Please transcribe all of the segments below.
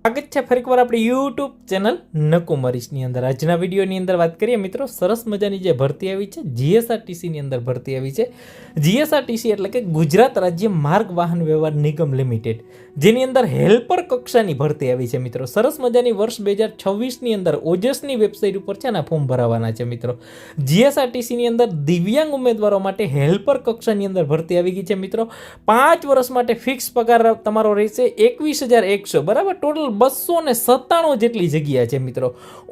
સ્વાગત છે ફરીકવાર આપણી યુટ્યુબ ચેનલ નકુમરીશની અંદર। આજના વિડીયોની અંદર વાત કરીએ મિત્રો, સરસ મજાની જે ભરતી આવી છે જીએસઆરટીસીની અંદર ભરતી આવી છે। જીએસઆરટીસી એટલે કે ગુજરાત રાજ્ય માર્ગ વાહન વ્યવહાર નિગમ લિમિટેડ, જેની અંદર હેલ્પર કક્ષાની ભરતી આવી છે મિત્રો। સરસ મજાની વર્ષ 2026ની અંદર ઓજસની વેબસાઇટ ઉપર છે ને ફોર્મ ભરાવાના છે મિત્રો। જીએસઆરટીસીની અંદર દિવ્યાંગ ઉમેદવારો માટે હેલ્પર કક્ષાની અંદર ભરતી આવી ગઈ છે મિત્રો। 5 વર્ષ માટે ફિક્સ પગાર તમારો રહેશે 21,100 બરાબર। ટોટલ 297 જેટલી જગ્યા છે મિત્રો।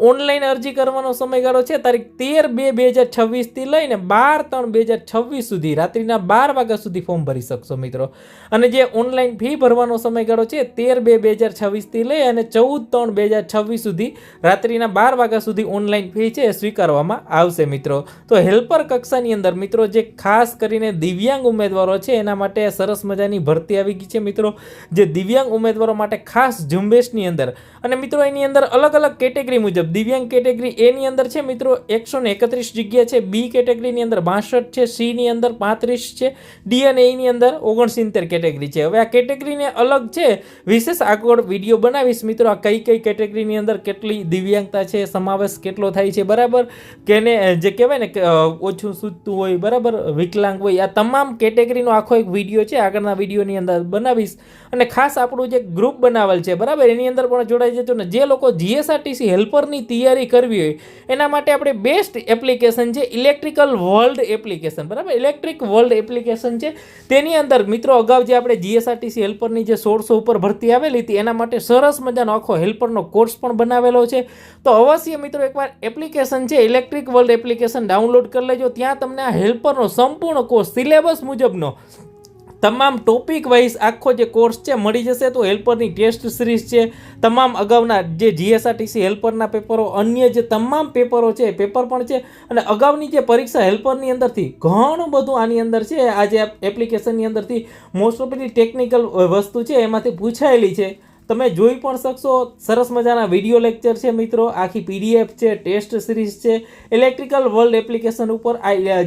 ઓનલાઈન અરજી કરવાનો સમયગાળો છે તારીખ 13/2/2026 થી લઈને 12/3/2026 સુધી રાત્રિના 12 વાગ્યા સુધી ફોર્મ ભરી શકશો મિત્રો। અને જે ઓનલાઈન ફી ભરવાનો સમયગાળો છે 13/2/2026 થી લઈ અને 14/3/2026 સુધી રાત્રિના 12 વાગ્યા સુધી ઓનલાઈન ફી છે સ્વીકારવામાં આવશે મિત્રો। તો હેલ્પર કક્ષાની અંદર મિત્રો જે ખાસ કરીને દિવ્યાંગ ઉમેદવારો છે એના માટે સરસ મજાની ભરતી આવી ગઈ છે મિત્રો। જે દિવ્યાંગ ઉમેદવારો માટે ખાસ ઝુંબેશની અંદર અને મિત્રો એની અંદર અલગ અલગ કેટેગરી મુજબ દિવ્યાંગ કેટેગરી એ ની અંદર છે મિત્રો 131 જગ્યા છે, બી કેટેગરીની અંદર 62 છે, સી ની અંદર 35 છે, ડી અને એ ની અંદર 69 કેટેગરી છે। હવે આ કેટેગરીને અલગ છે વિશેષ આગળ વિડીયો બનાવીશ મિત્રો। આ કઈ કેટેગરીની અંદર કેટલી દિવ્યાંગતા છે, સમાવેશ કેટલો થાય છે બરાબર, કેને જે કહેવાય ને કે ઓછું સૂચતું હોય બરાબર, વિકલાંગ હોય, આ તમામ કેટેગરીનો આખો એક વિડીયો છે આગળના વિડીયોની અંદર બનાવીશ। અને ખાસ આપણું જે ગ્રુપ બનાવેલ છે બરાબર એની અંદર પણ જોડાઈ જજો ને। જે લોકો જીએસઆરટીસી હેલ્પરની તૈયારી કરવી હોય એના માટે આપણે બેસ્ટ એપ્લિકેશન છે ઇલેક્ટ્રિકલ વર્લ્ડ એપ્લિકેશન બરાબર। ઇલેક્ટ્રિક વર્લ્ડ એપ્લિકેશન છે તેની અંદર મિત્રો અગાઉ જે આપણે જીએસઆરટીસી હેલ્પરની જે 1600 ઉપર ભરતી આવેલી હતી એના માટે સરસ મજાનો આખો હેલ્પરનો કોર્સ પણ બનાવેલો છે। તો અવશ્ય મિત્રો એકવાર એપ્લિકેશન છે ઇલેક્ટ્રિક વર્લ્ડ એપ્લિકેશન ડાઉનલોડ કરી લેજો। ત્યાં તમને આ હેલ્પરનો સંપૂર્ણ કોર્સ સિલેબસ મુજબનો તમામ ટોપિક વાઇઝ આખો જે કોર્સ છે મળી જશે। તો હેલ્પરની ટેસ્ટ સિરીઝ છે, તમામ અગાઉના જે જીએસઆરટીસી હેલ્પરના પેપરો, અન્ય જે તમામ પેપરો છે પેપર પણ છે અને અગાઉની જે પરીક્ષા હેલ્પરની અંદરથી ઘણું બધું આની અંદર છે। આ જે એપ્લિકેશનની અંદરથી મોસ્ટ ઓફલી ટેકનિકલ વસ્તુ છે એમાંથી પૂછાયેલી છે, તમે જોઈ પણ શકશો। સરસ મજાના વિડીયો લેક્ચર છે મિત્રો, આખી પીડીએફ છે, ટેસ્ટ સિરીઝ છે, ઇલેક્ટ્રિકલ વર્લ્ડ એપ્લિકેશન ઉપર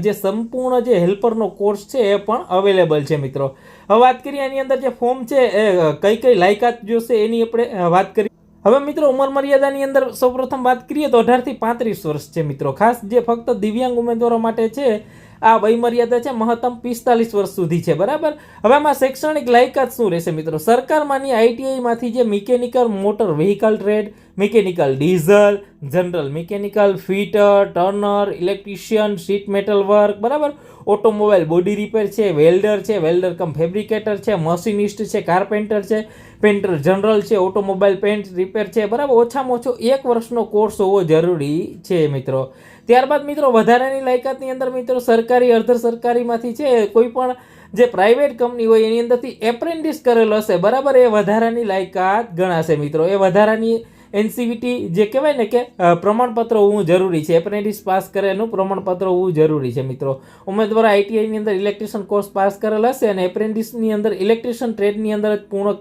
જે સંપૂર્ણ જે હેલ્પરનો કોર્સ છે એ પણ અવેલેબલ છે મિત્રો। હવે વાત કરીએ આની અંદર જે ફોર્મ છે એ કઈ લાયકાત જોશે એની આપણે વાત કરીએ। હવે મિત્રો ઉંમર મર્યાદાની અંદર સૌપ્રથમ વાત કરીએ તો 18 થી 35 વર્ષ છે મિત્રો। ખાસ જે ફક્ત દિવ્યાંગ ઉમેદવારો માટે છે આ વય મર્યાદા છે મહત્તમ 45 વર્ષ સુધી છે બરાબર। હવે આમાં શૈક્ષણિક લાયકાત શું રહેશે મિત્રો? સરકારમાંની આઈટીઆઈ માંથી જે mechanical motor vehicle trade, mechanical diesel, general mechanical, fitter, Turner, electrician, sheet metal work બરાબર, ઓટોમોબાઈલ બોડી રિપેર છે, વેલ્ડર છે, વેલ્ડર કમ ફેબ્રિકેટર છે, મશીનિસ્ટ છે, કાર્પેન્ટર છે, પેન્ટર જનરલ છે, ઓટોમોબાઈલ પેન્ટ રિપેર છે બરાબર। ઓછામાં ઓછો 1 વર્ષનો કોર્સ હોવો જરૂરી છે મિત્રો। ત્યારબાદ મિત્રો વધારાની લાયકાતની અંદર મિત્રો સરકારી અર્ધ સરકારીમાંથી છે કોઈ પણ જે પ્રાઇવેટ કંપની હોય એની અંદરથી એપ્રેન્ટિસ કરેલો હશે બરાબર, એ વધારાની લાયકાત ગણાશે મિત્રો। એ વધારાની એનસીવીટી જે કહેવાય ને કે પ્રમાણપત્ર હોવું જરૂરી છે, એપ્રેન્ટિસ પાસ કરેલું પ્રમાણપત્ર હોવું જરૂરી છે મિત્રો। ઉમેદવાર આઈટીઆઈની અંદર ઇલેક્ટ્રિશિયન કોર્સ પાસ કરેલ હશે અને એપ્રેન્ટિસની અંદર ઇલેક્ટ્રિશિયન ટ્રેડની અંદર જ પૂર્ણ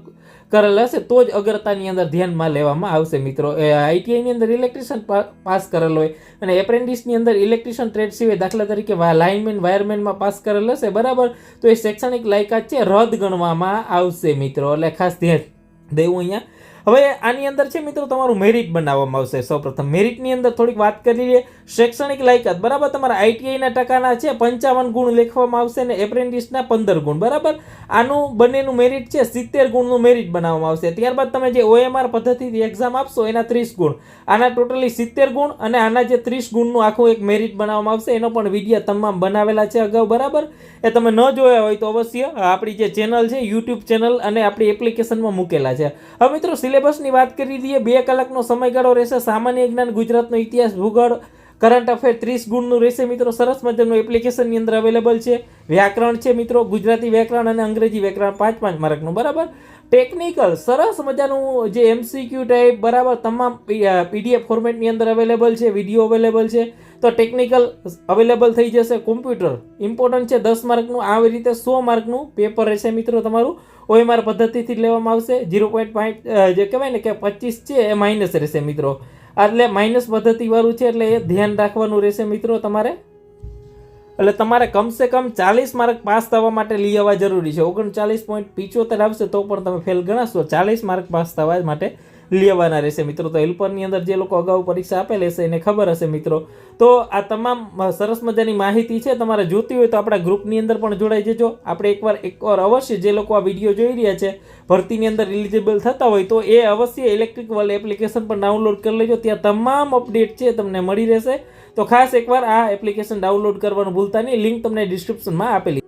કરેલ હશે તો જ અગ્રતાની અંદર ધ્યાનમાં લેવામાં આવશે મિત્રો। આઈટીઆઈની અંદર ઇલેક્ટ્રિશિયન પાસ કરેલ હોય અને એપ્રેન્ટિસની અંદર ઇલેક્ટ્રિશિયન ટ્રેડ સિવાય દાખલા તરીકે લાઇનમેન વાયરમેનમાં પાસ કરેલ હશે બરાબર, તો એ શૈક્ષણિક લાયકાત છે રદ ગણવામાં આવશે મિત્રો। એટલે ખાસ ધ્યાન દેવું અહીંયા। હવે આની અંદર છે મિત્રો તમારું મેરિટ બનાવવામાં આવશે। સૌપ્રથમ મેરિટની અંદર થોડીક વાત કરી લઈએ। શૈક્ષણિક લાયકાત બરાબર તમારા આઈટીઆઈના ટકાના છે 55 ગુણ લખવામાં આવશે અને એપ્રેન્ટિસના 15 ગુણ બરાબર। આનું બંનેનું મેરિટ છે 70 ગુણનું મેરિટ બનાવવામાં આવશે। ત્યારબાદ તમે જે ઓએમઆર પદ્ધતિથી એક્ઝામ આપશો એના 30 ગુણ, આના ટોટલી 70 ગુણ અને આના જે 30 ગુણનું આખું એક મેરિટ બનાવવામાં આવશે। એનો પણ વિડીયો તમામ બનાવેલા છે અગાઉ બરાબર, એ તમે ન જોયા હોય તો અવશ્ય આપણી જે ચેનલ છે યુટ્યુબ ચેનલ અને આપણી એપ્લિકેશનમાં મૂકેલા છે। હવે મિત્રો સિલેબસની વાત કરી દઈએ। 2 કલાકનો સમયગાળો રહેશે। સામાન્ય જ્ઞાન, ગુજરાતનો ઇતિહાસ, ભૂગોળ, કરંટ અફેર 30 ગુણનું રહેશે મિત્રો। સરસ મજાનું એપ્લિકેશનની અંદર અવેલેબલ છે। વ્યાકરણ છે મિત્રો, ગુજરાતી વ્યાકરણ અને અંગ્રેજી વ્યાકરણ 5-5 માર્કનું બરાબર। ટેકનિકલ સરસ મજાનું જે એમસીક્યુ ટાઈપ બરાબર તમામ પીડીએફ ફોર્મેટની અંદર અવેલેબલ છે, વિડીયો અવેલેબલ છે। તો ટેકનિકલ અવેલેબલ થઈ જશે। કોમ્પ્યુટર ઇમ્પોર્ટન્ટ છે 10 માર્કનું, આવી રીતે 100 માર્કનું પેપર રહેશે મિત્રો તમારું। ઓએમઆર પદ્ધતિથી લેવામાં આવશે। 0.5 જે કહેવાય ને કે 25 છે એ માઇનસ રહેશે મિત્રો, એટલે માઇનસ પદ્ધતિવાળું છે એટલે એ ધ્યાન રાખવાનું રહેશે મિત્રો તમારે। એટલે તમારે કમસે કમ 40 માર્ક પાસ થવા માટે લઈ આવવા જરૂરી છે। 39.75 આવશે તો પણ તમે ફેલ ગણાશો, 40 માર્ક પાસ થવા માટે લેવાના રહેશે મિત્રો. તો હેલ્પરની અંદર જે લોકો અગાઉ પરીક્ષા આપેલી હશે એને ખબર હશે મિત્રો. તો આ તમામ સરસ મજાની માહિતી છે, તમારે જોતી હોય તો આપણા ગ્રુપની અંદર પણ જોડાઈ જજો. આપણે એકવાર અવશ્ય જે લોકો આ વિડીયો જોઈ રહ્યા છે ભરતીની અંદર એલિજિબલ થતા હોય તો એ અવશ્ય ઇલેક્ટ્રિક વર્લ્ડ એપ્લિકેશન પણ ડાઉનલોડ કરી લેજો. ત્યાં તમામ અપડેટ છે તમને મળી રહેશે. તો ખાસ એકવાર આ એપ્લિકેશન ડાઉનલોડ કરવાનું ભૂલતા નહીં. લિંક તમને ડિસ્ક્રિપ્શનમાં આપેલી.